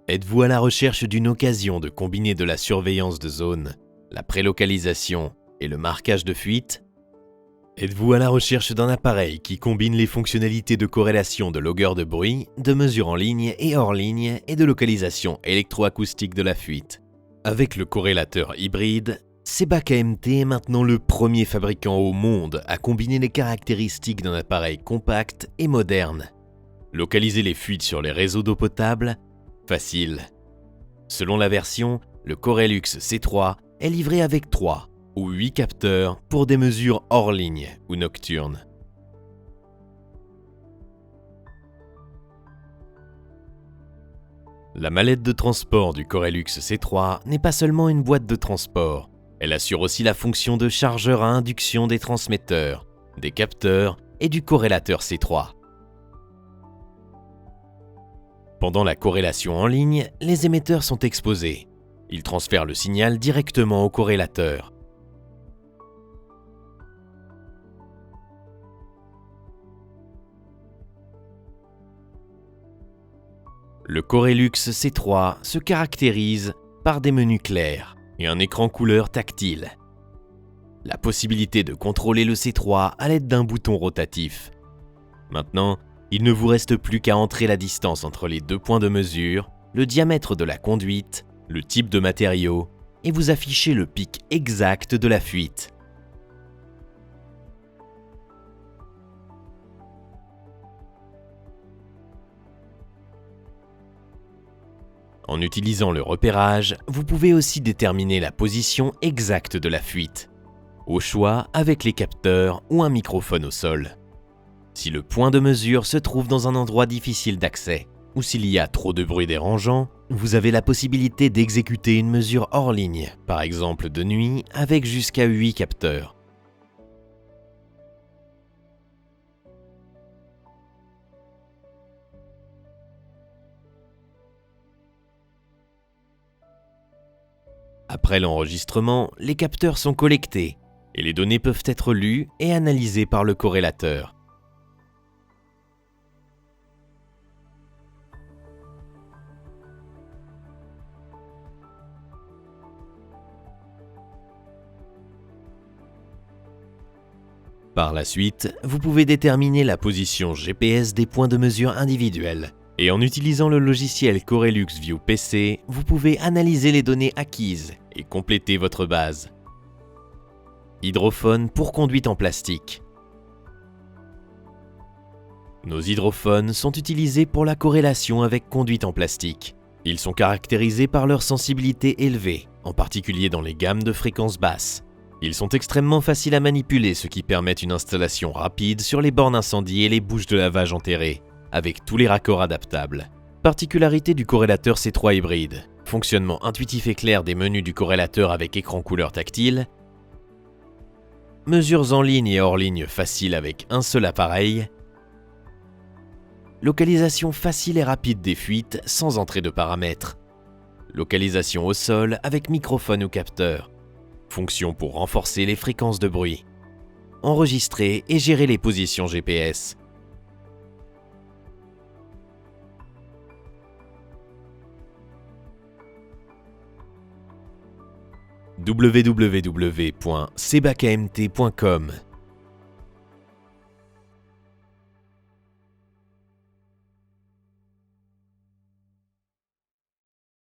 Êtes-vous à la recherche d'une occasion de combiner de la surveillance de zone, la prélocalisation et le marquage de fuite? Êtes-vous à la recherche d'un appareil qui combine les fonctionnalités de corrélation de logueur de bruit, de mesure en ligne et hors ligne et de localisation électroacoustique de la fuite? Avec le corrélateur hybride, Seba KMT est maintenant le premier fabricant au monde à combiner les caractéristiques d'un appareil compact et moderne. Localiser les fuites sur les réseaux d'eau potable? Facile. Selon la version, le Corelux C3 est livré avec 3 ou 8 capteurs pour des mesures hors ligne ou nocturnes. La mallette de transport du Corelux C3 n'est pas seulement une boîte de transport, elle assure aussi la fonction de chargeur à induction des transmetteurs, des capteurs et du corrélateur C3. Pendant la corrélation en ligne, les émetteurs sont exposés. Ils transfèrent le signal directement au corrélateur. Le Corelux C3 se caractérise par des menus clairs et un écran couleur tactile. La possibilité de contrôler le C3 à l'aide d'un bouton rotatif. Maintenant, il ne vous reste plus qu'à entrer la distance entre les deux points de mesure, le diamètre de la conduite, le type de matériau, et vous affichez le pic exact de la fuite. En utilisant le repérage, vous pouvez aussi déterminer la position exacte de la fuite, au choix avec les capteurs ou un microphone au sol. Si le point de mesure se trouve dans un endroit difficile d'accès ou s'il y a trop de bruit dérangeant, vous avez la possibilité d'exécuter une mesure hors ligne, par exemple de nuit, avec jusqu'à 8 capteurs. Après l'enregistrement, les capteurs sont collectés et les données peuvent être lues et analysées par le corrélateur. Par la suite, vous pouvez déterminer la position GPS des points de mesure individuels. Et en utilisant le logiciel Corelux View PC, vous pouvez analyser les données acquises et compléter votre base. Hydrophones pour conduite en plastique. Nos hydrophones sont utilisés pour la corrélation avec conduite en plastique. Ils sont caractérisés par leur sensibilité élevée, en particulier dans les gammes de fréquences basses. Ils sont extrêmement faciles à manipuler, ce qui permet une installation rapide sur les bornes incendie et les bouches de lavage enterrées, avec tous les raccords adaptables. Particularité du corrélateur C3 hybride. Fonctionnement intuitif et clair des menus du corrélateur avec écran couleur tactile. Mesures en ligne et hors ligne faciles avec un seul appareil. Localisation facile et rapide des fuites sans entrée de paramètres. Localisation au sol avec microphone ou capteur. Fonction pour renforcer les fréquences de bruit. Enregistrer et gérer les positions GPS. www.sebakmt.com